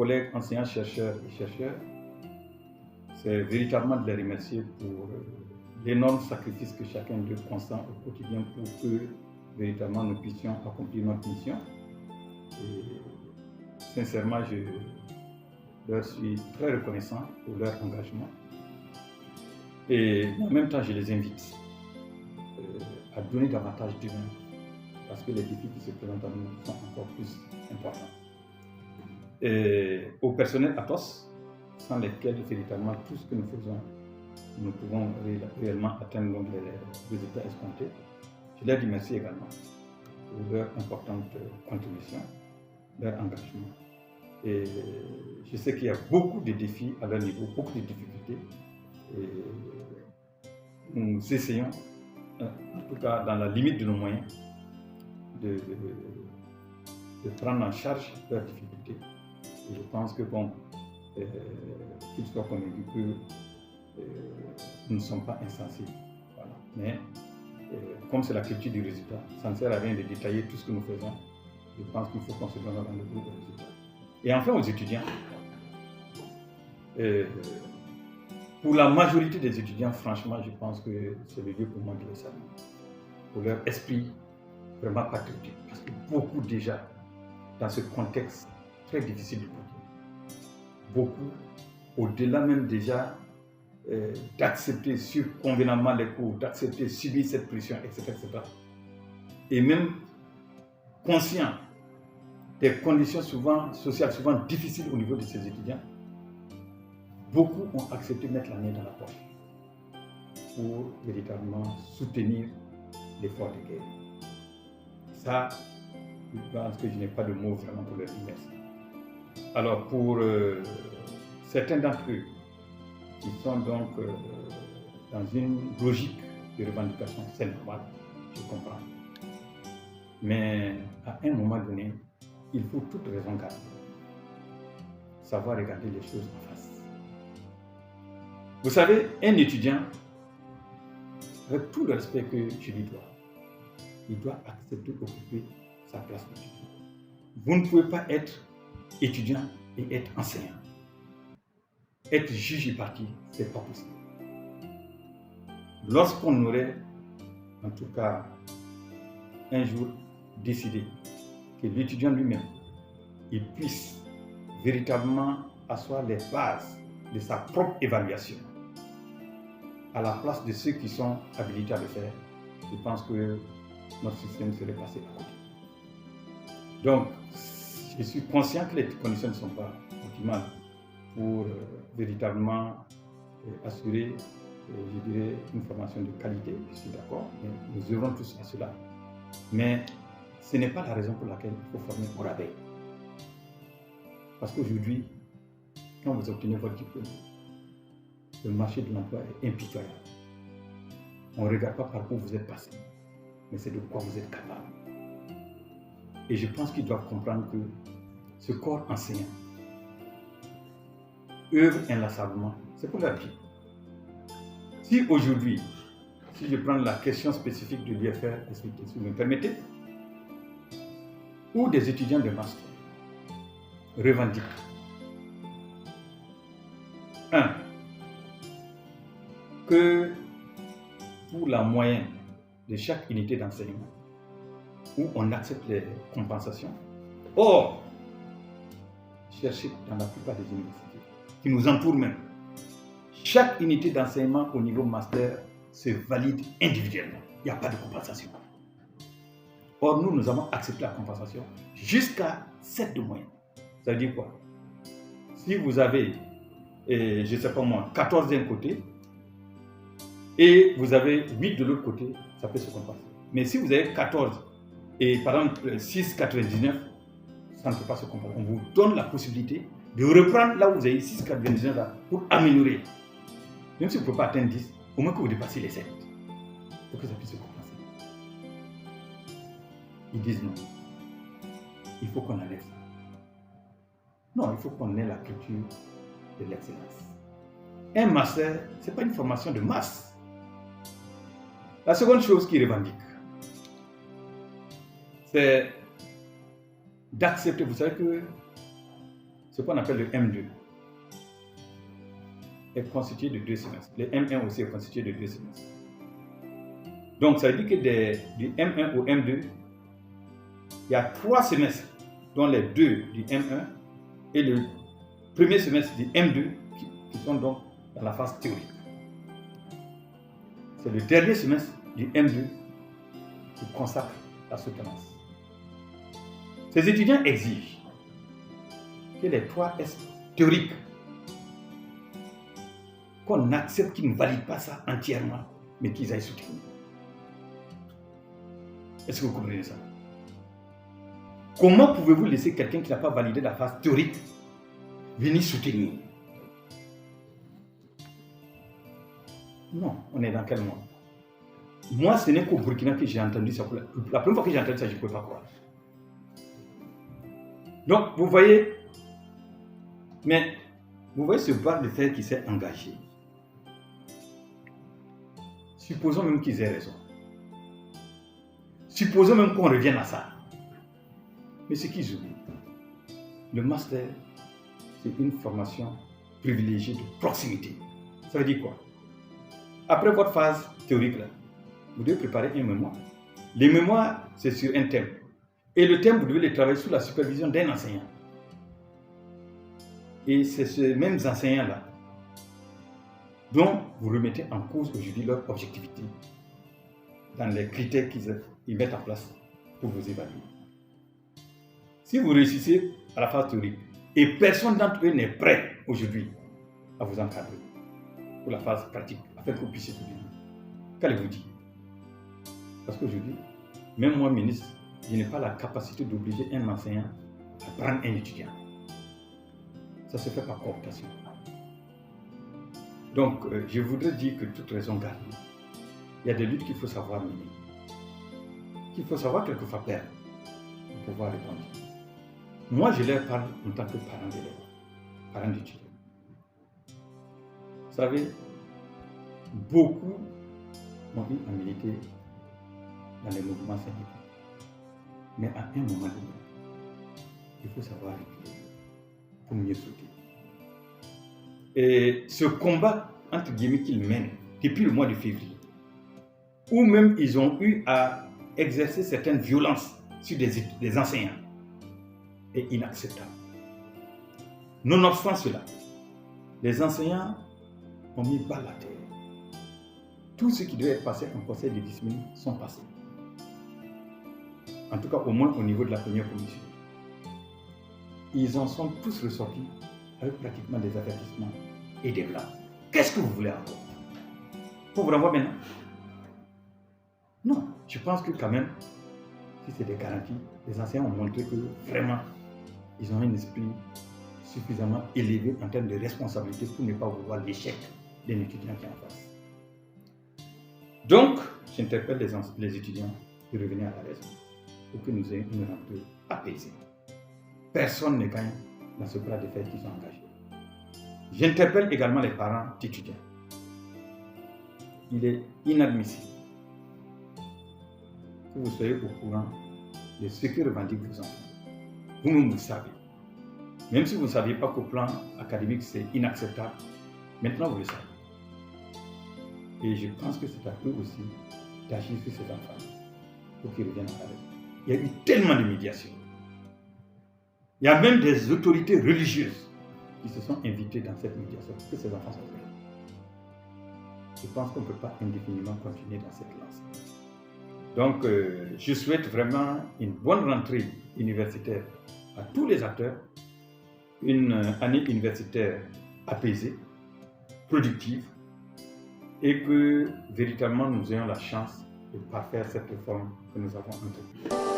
collègues enseignants, chercheurs et chercheurs, c'est véritablement de les remercier pour l'énorme sacrifice que chacun d'eux consent au quotidien pour que véritablement nous puissions accomplir notre mission. Et sincèrement, je leur suis très reconnaissant pour leur engagement. Et en même temps, je les invite à donner davantage d'humain parce que les défis qui se présentent à nous sont encore plus importants. Et au personnel Atos, sans lesquels véritablement tout ce que nous faisons, nous pouvons réellement atteindre donc les résultats escomptés. Je leur dis merci également pour leur importante contribution, leur engagement. Et je sais qu'il y a beaucoup de défis à leur niveau, beaucoup de difficultés. Et nous essayons, en tout cas dans la limite de nos moyens, de prendre en charge leurs difficultés. Et je pense que bon, qu'ils soient convaincus que nous ne sommes pas insensés. Voilà. Mais comme c'est la culture du résultat, ça ne sert à rien de détailler tout ce que nous faisons. Je pense qu'il faut qu'on se donne dans le groupe de résultats. Et enfin aux étudiants, pour la majorité des étudiants, franchement, je pense que c'est le lieu pour moi de les saluer. Pour leur esprit vraiment patriotique. Parce que beaucoup déjà, dans ce contexte très difficile du monde, beaucoup, au-delà même déjà d'accepter convenablement les cours, d'accepter subir cette pression, etc., etc. Et même conscient des conditions sociales souvent difficiles au niveau de ces étudiants, beaucoup ont accepté de mettre la main dans la poche pour véritablement soutenir l'effort de guerre. Ça, je pense que je n'ai pas de mots vraiment pour leur dire merci. Alors pour certains d'entre eux qui sont donc dans une logique de revendication, c'est normal, je comprends. Mais à un moment donné, il faut toute raison garder. Savoir regarder les choses en face. Vous savez, un étudiant, avec tout le respect que je lui dois, il doit accepter d'occuper sa place d'étudiant. Vous ne pouvez pas être étudiant et être enseignant. Être juge et parti, ce n'est pas possible. Lorsqu'on aurait, en tout cas, un jour décidé que l'étudiant lui-même, il puisse véritablement asseoir les bases de sa propre évaluation à la place de ceux qui sont habilités à le faire, je pense que notre système serait passé à côté. Donc, je suis conscient que les conditions ne sont pas optimales pour véritablement assurer, je dirais, une formation de qualité, je suis d'accord, nous œuvrons tous à cela. Mais ce n'est pas la raison pour laquelle il faut former au rabais. Parce qu'aujourd'hui, quand vous obtenez votre diplôme, le marché de l'emploi est impitoyable. On ne regarde pas par où vous êtes passé, mais c'est de quoi vous êtes capable. Et je pense qu'ils doivent comprendre que ce corps enseignant œuvre inlassablement, c'est pour leur vie. Si aujourd'hui, si je prends la question spécifique de l'IFR, si vous me permettez, où des étudiants de master revendiquent 1. Que pour la moyenne de chaque unité d'enseignement, où on accepte les compensations, or, cherchez dans la plupart des universités, qui nous entourent même, chaque unité d'enseignement au niveau master se valide individuellement. Il n'y a pas de compensation. Or, nous avons accepté la compensation jusqu'à 7 de moyenne. Ça veut dire quoi? Si vous avez, je ne sais pas moi, 14 d'un côté, et vous avez 8 de l'autre côté, ça peut se compenser. Mais si vous avez 14 et par exemple 6,99, ça ne peut pas se compenser. On vous donne la possibilité de reprendre là où vous avez 6,99 là, pour améliorer. Même si vous ne pouvez pas atteindre 10, au moins que vous dépassez les 7 pour que ça puisse se compenser. Ils disent non. Il faut qu'on enlève ça. Non, il faut qu'on ait la culture de l'excellence. Un master, ce n'est pas une formation de masse. La seconde chose qu'ils revendiquent, c'est d'accepter. Vous savez que ce qu'on appelle le M2, est constitué de 2 semestres. Le M1 aussi est constitué de 2 semestres. Donc, ça veut dire que du M1 au M2, il y a 3 semestres, dont les 2 du M1 et le premier semestre du M2 qui sont donc dans la phase théorique. C'est le dernier semestre du M2 qui consacre la soutenance. Ces étudiants exigent que les 3 S théoriques, qu'on accepte qu'ils ne valident pas ça entièrement, mais qu'ils aillent soutenir. Est-ce que vous comprenez ça? Comment pouvez-vous laisser quelqu'un qui n'a pas validé la phase théorique venir soutenir? Non, on est dans quel monde? Moi, ce n'est qu'au Burkina que j'ai entendu ça. La première fois que j'ai entendu ça, je ne pouvais pas croire. Donc, vous voyez, ce bras de fer qui s'est engagé. Supposons même qu'ils aient raison. Supposons même qu'on revienne à ça. Mais ce qu'ils oublient, le master, c'est une formation privilégiée de proximité. Ça veut dire quoi? Après votre phase théorique, là, vous devez préparer un mémoire. Les mémoires, c'est sur un thème. Et le thème, vous devez le travailler sous la supervision d'un enseignant. Et c'est ces mêmes enseignants-là dont vous remettez en cause aujourd'hui leur objectivité dans les critères qu'ils mettent en place pour vous évaluer. Si vous réussissez à la phase théorique et personne d'entre eux n'est prêt aujourd'hui à vous encadrer pour la phase pratique, afin que vous puissiez tout dire, qu'allez-vous dire? Parce qu'aujourd'hui, même moi, ministre, je n'ai pas la capacité d'obliger un enseignant à prendre un étudiant. Ça se fait par cooptation. Donc, je voudrais dire que toute raison gardée, il y a des luttes qu'il faut savoir mener, qu'il faut savoir quelquefois perdre pour pouvoir répondre. Moi, je leur parle en tant que parent d'élèves, parent d'étudiants. Vous savez, beaucoup ont eu à militer dans les mouvements syndicaux. Mais à un moment donné, il faut savoir reculer pour mieux sauter. Et ce combat, entre guillemets, qu'ils mènent depuis le mois de février, où même ils ont eu à exercer certaines violences sur des enseignants, est inacceptable. Nonobstant cela, les enseignants ont mis bas la terre. Tous ceux qui devaient être passés en conseil de discipline sont passés. En tout cas, au moins au niveau de la première commission. Ils en sont tous ressortis avec pratiquement des avertissements et des blancs. Qu'est-ce que vous voulez encore? Pour vous renvoyer maintenant? Non, je pense que quand même, si c'est des garanties, les enseignants ont montré que vraiment, ils ont un esprit suffisamment élevé en termes de responsabilité pour ne pas voir l'échec d'un étudiant qui est en face. Donc, j'interpelle les étudiants de revenir à la raison pour que nous ayons une rentrée apaisée. Personne ne gagne dans ce bras de fer qui sont engagés. J'interpelle également les parents d'étudiants. Il est inadmissible que vous soyez au courant de ce que revendiquent vos enfants. Vous-même, vous le savez. Même si vous ne saviez pas qu'au plan académique, c'est inacceptable, maintenant vous le savez. Et je pense que c'est à eux aussi d'agir sur ces enfants pour qu'ils reviennent à la raison. Il y a eu tellement de médiation. Il y a même des autorités religieuses qui se sont invitées dans cette médiation pour que ces enfants soient prêts. Je pense qu'on ne peut pas indéfiniment continuer dans cette lancée. Donc, je souhaite vraiment une bonne rentrée universitaire à tous les acteurs, une année universitaire apaisée, productive, et que véritablement nous ayons la chance de parfaire cette réforme que nous avons entreprise.